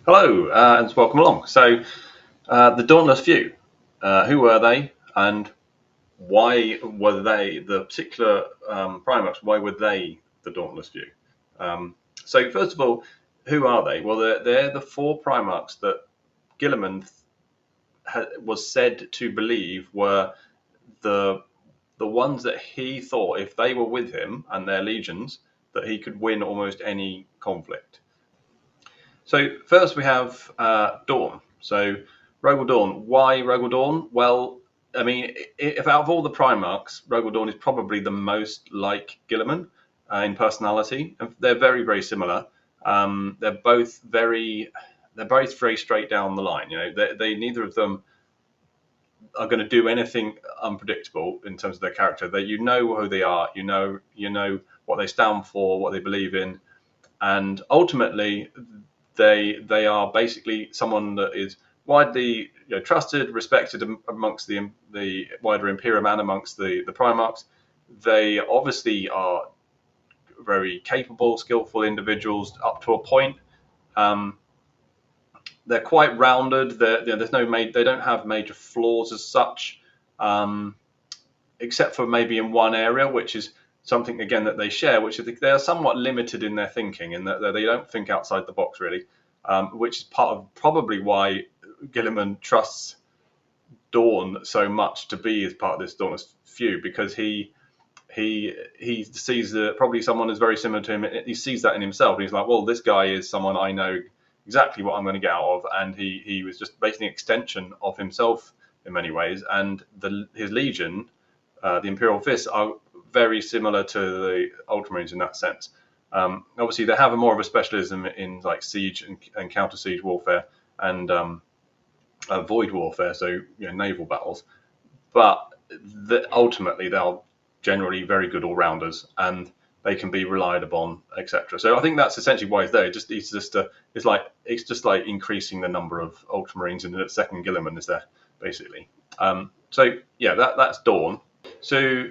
Hello, and welcome along. So, the Dauntless Few, who were they, and why were they the particular Primarchs? Why were they the Dauntless Few? So, first of all, who are they? Well, they're the four Primarchs that Guilliman was said to believe were the the ones that he thought, if they were with him and their legions, that he could win almost any conflict. So first we have Dorn. So Rogal Dorn. Why Rogal Dorn? Well, I mean, if out of all the Primarchs, Rogal Dorn is probably the most like Guilliman in personality. They're very, very similar. They're both very straight down the line. You know, they neither of them are going to do anything unpredictable in terms of their character. That you know who they are. You know what they stand for, what they believe in, and ultimately they are basically someone that is widely trusted, respected amongst the wider Imperium and amongst the Primarchs. They obviously are very capable, skillful individuals up to a point. Um, they're quite rounded. They don't have major flaws as such, um, except for maybe in one area, which is something again that they share, which is they are somewhat limited in their thinking, in that they don't think outside the box really, which is part of probably why Guilliman trusts Dorn so much to be as part of this Dauntless Few, because he sees that probably someone is very similar to him. He sees that in himself, and he's like, well, this guy is someone I know exactly what I'm going to get out of, and he was just basically an extension of himself in many ways, and his legion, the Imperial Fists, are very similar to the Ultramarines in that sense. Obviously, they have more of a specialism in like siege and counter siege warfare and void warfare, so naval battles. But ultimately, they're generally very good all rounders, and they can be relied upon, etc. So I think that's essentially why he's there. It's just like increasing the number of Ultramarines, and the second Guilliman is there basically. So yeah, that's Dawn. So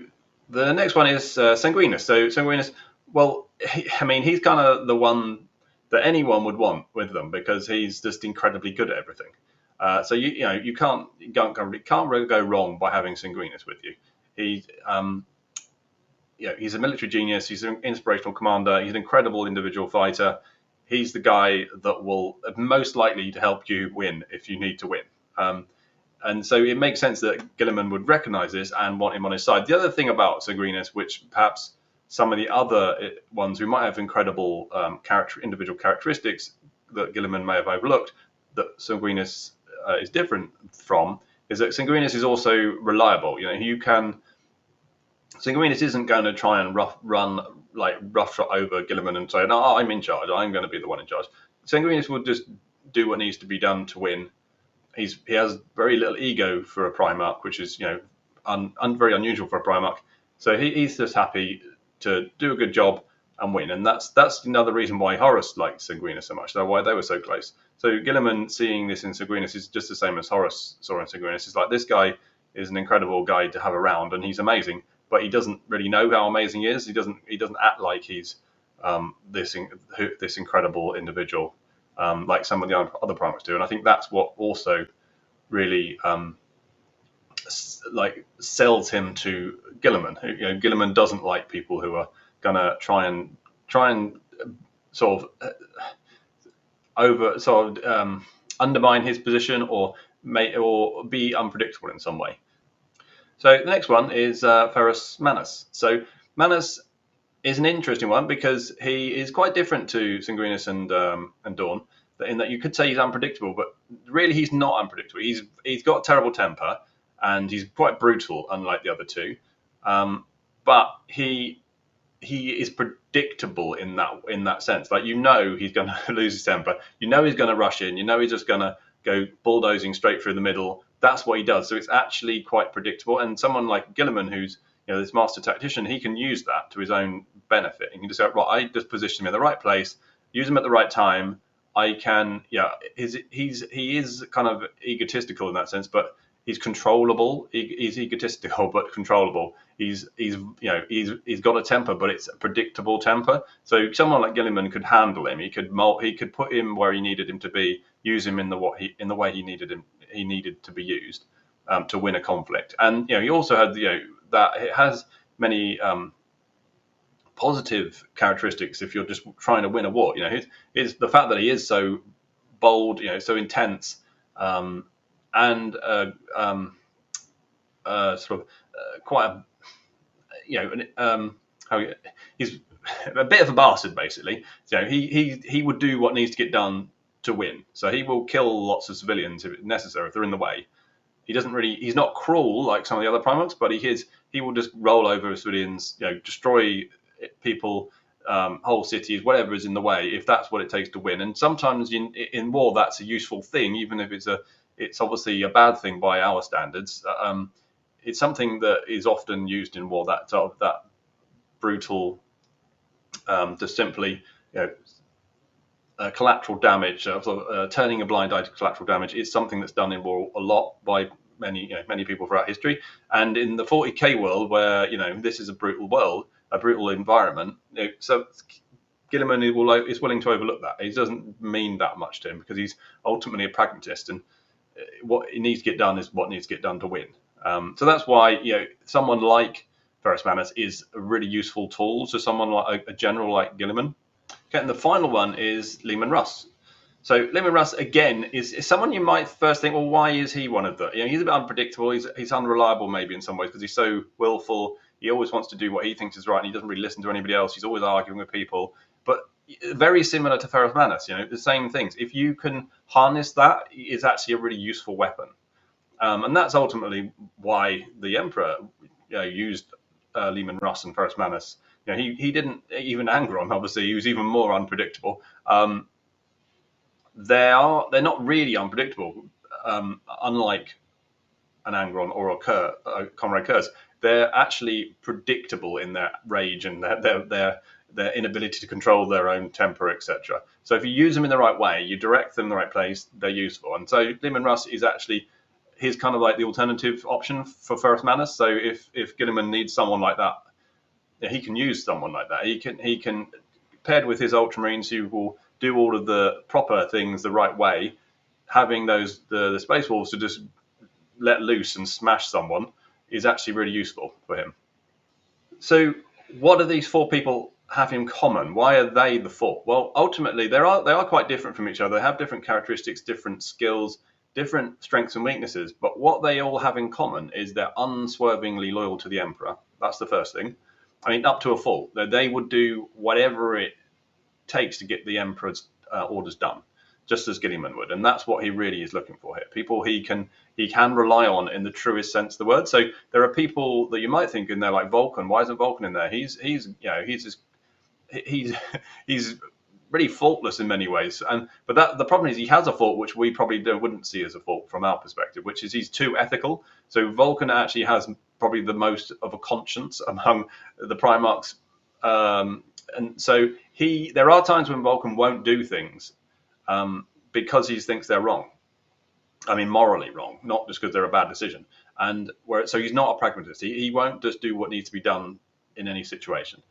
the next one is Sanguinius. So Sanguinius, well, he's kind of the one that anyone would want with them because he's just incredibly good at everything. So you can't really go wrong by having Sanguinius with you. He he's a military genius. He's an inspirational commander. He's an incredible individual fighter. He's the guy that will most likely to help you win if you need to win. And so it makes sense that Guilliman would recognize this and want him on his side. The other thing about Sanguinius, which perhaps some of the other ones who might have incredible individual characteristics that Guilliman may have overlooked, that Sanguinius is different from, is that Sanguinius is also reliable. Sanguinius isn't going to try and roughshod over Guilliman and say, "No, I'm in charge. I'm going to be the one in charge." Sanguinius will just do what needs to be done to win. He has very little ego for a Primarch, which is very unusual for a Primarch. So he's just happy to do a good job and win, and that's another reason why Horus liked Sanguinius so much. Why they were so close. So Guilliman seeing this in Sanguinius is just the same as Horus saw in Sanguinius. It's like, this guy is an incredible guy to have around, and he's amazing, but he doesn't really know how amazing he is. He doesn't act like he's this incredible individual, like some of the other Primarchs do. And I think that's what also really sells him to Guilliman. Guilliman doesn't like people who are gonna try and sort of undermine his position or be unpredictable in some way. So the next one is Ferrus Manus. So Manus is an interesting one because he is quite different to Sanguinius and Dawn, in that you could say he's unpredictable, but really he's not unpredictable. He's got a terrible temper and he's quite brutal, unlike the other two. But he is predictable in that sense. Like, he's going to lose his temper. He's going to rush in. He's just going to go bulldozing straight through the middle. That's what he does. So it's actually quite predictable. And someone like Guilliman, who's this master tactician, he can use that to his own benefit. He can just go, right, I just position him in the right place, use him at the right time. I can, he is kind of egotistical in that sense, but he's controllable. He's egotistical but controllable. He's got a temper, but it's a predictable temper. So someone like Guilliman could handle him. He could put him where he needed him to be, use him in the way he needed to be used, to win a conflict. And he also had that it has many positive characteristics if you're just trying to win a war. His the fact that he is so bold, so intense, and sort of quite a he's a bit of a bastard, basically. He would do what needs to get done to win. So he will kill lots of civilians if necessary, if they're in the way. He's not cruel like some of the other Primarchs, but he will just roll over civilians, destroy people, whole cities, whatever is in the way, if that's what it takes to win. And sometimes in war, that's a useful thing, even if it's obviously a bad thing by our standards. It's something that is often used in war, that sort of that brutal, just simply, collateral damage, turning a blind eye to collateral damage is something that's done in war a lot by many people throughout history. And in the 40k world, where this is a brutal world, a brutal environment, so Guilliman is willing to overlook that. It doesn't mean that much to him because he's ultimately a pragmatist, and what it needs to get done is what needs to get done to win. So that's why someone like Ferrus Manus is a really useful tool to someone like a general like Guilliman. Okay, and the final one is Leman Russ. So Leman Russ, again, is someone you might first think, well, why is he one of the? He's a bit unpredictable. He's unreliable maybe in some ways because he's so willful. He always wants to do what he thinks is right, and he doesn't really listen to anybody else. He's always arguing with people. But very similar to Ferrus Manus, the same things. If you can harness that, it's actually a really useful weapon. And that's ultimately why the Emperor used Leman Russ and Ferrus Manus. He didn't even Angron, obviously. He was even more unpredictable. They're not really unpredictable, unlike an Angron or a Comrade Kurz. They're actually predictable in their rage and their inability to control their own temper, etc. So if you use them in the right way, you direct them in the right place, they're useful. And so Leman Russ is actually, he's kind of like the alternative option for Ferrus Manus. So if Guilliman needs someone like that, he can use someone like that. He can paired with his Ultramarines who will do all of the proper things the right way, having the Space Wolves to just let loose and smash someone is actually really useful for him. So what do these four people have in common? Why are they the four? Well, ultimately, they are quite different from each other. They have different characteristics, different skills, different strengths and weaknesses. But what they all have in common is they're unswervingly loyal to the Emperor. That's the first thing. I mean, up to a fault. They would do whatever it takes to get the Emperor's orders done, just as Guilliman would. And that's what he really is looking for here. People he can rely on in the truest sense of the word. So there are people that you might think in there like Vulcan. Why isn't Vulcan in there? He's really faultless in many ways. But the problem is he has a fault which we probably wouldn't see as a fault from our perspective, which is he's too ethical. So Vulcan actually has probably the most of a conscience among the Primarchs. And so there are times when Vulcan won't do things because he thinks they're wrong. I mean, morally wrong, not just because they're a bad decision. And so he's not a pragmatist. He won't just do what needs to be done in any situation.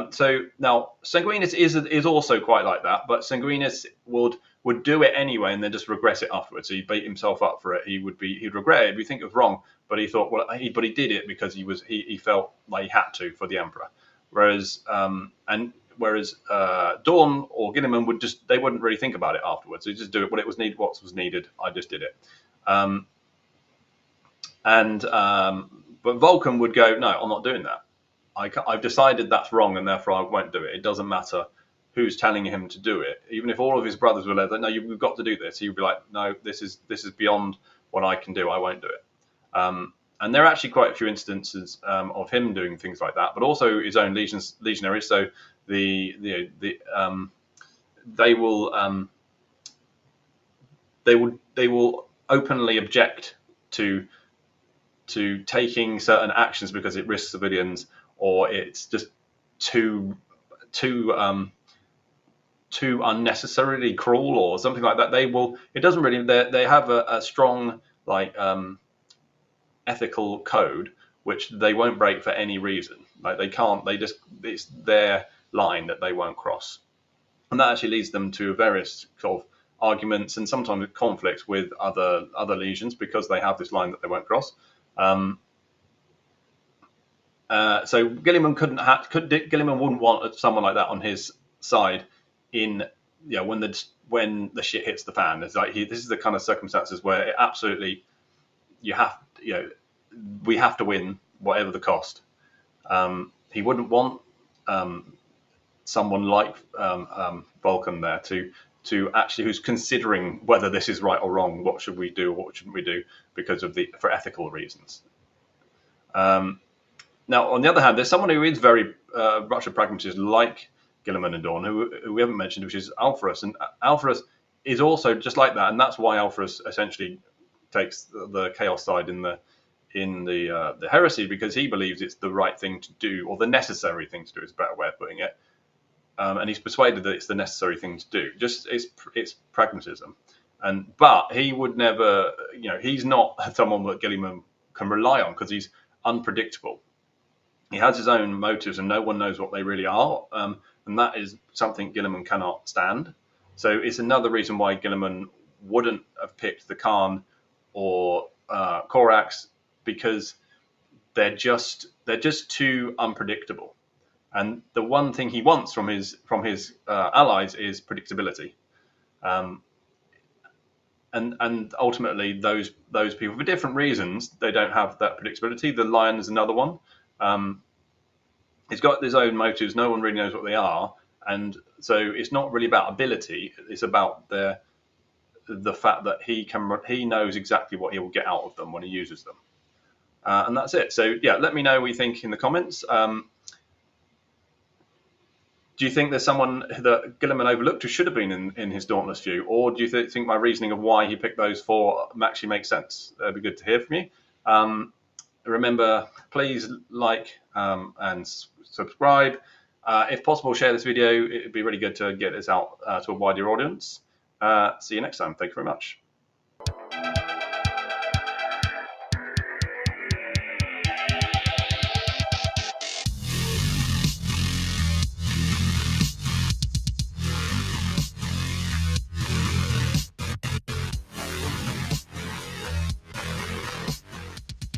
So now Sanguinius is also quite like that, but Sanguinius would do it anyway and then just regret it afterwards. So he beat himself up for it. He'd regret it. He'd think it was wrong, but he thought, but he did it because he felt like he had to for the Emperor. Whereas Dorn or Guilliman wouldn't really think about it afterwards. They just do it what was needed. I just did it. But Vulcan would go, no, I'm not doing that. I've decided that's wrong, and therefore I won't do it. It doesn't matter who's telling him to do it. Even if all of his brothers were like, no, you've got to do this. He would be like, no, this is beyond what I can do. I won't do it. And there are actually quite a few instances of him doing things like that, but also his own legionaries. So they will openly object to taking certain actions because it risks civilians, or it's just too unnecessarily cruel or something like that. They have a strong ethical code which they won't break for any reason. Like they can't, it's their line that they won't cross. And that actually leads them to various sort of arguments and sometimes conflicts with other legions because they have this line that they won't cross. So Guilliman Guilliman wouldn't want someone like that on his side in when the shit hits the fan. It's like this is the kind of circumstances where it absolutely we have to win whatever the cost. He wouldn't want someone like Vulcan there to actually who's considering whether this is right or wrong. What should we do? Or what shouldn't we do? Because of for ethical reasons. Now, on the other hand, there's someone who is very much a pragmatist, like Guilliman and Dorn, who we haven't mentioned, which is Ferrus. And Ferrus is also just like that, and that's why Ferrus essentially takes the chaos side in the heresy, because he believes it's the right thing to do, or the necessary thing to do is a better way of putting it. And he's persuaded that it's the necessary thing to do. Just it's pragmatism, but he would never, he's not someone that Guilliman can rely on because he's unpredictable. He has his own motives, and no one knows what they really are, and that is something Guilliman cannot stand. So it's another reason why Guilliman wouldn't have picked the Khan or Corax, because they're just too unpredictable. And the one thing he wants from his allies is predictability. And ultimately, those people, for different reasons, they don't have that predictability. The Lion is another one. He's got his own motives. No one really knows what they are, and so it's not really about ability. It's about the fact that he knows exactly what he will get out of them when he uses them, and that's it. So yeah, let me know what you think in the comments. Do you think there's someone that Guilliman overlooked who should have been in his Dauntless Few, or do you think my reasoning of why he picked those four actually makes sense? It'd be good to hear from you. Remember, please like and subscribe. If possible, share this video. It'd be really good to get this out to a wider audience. See you next time. Thank you very much.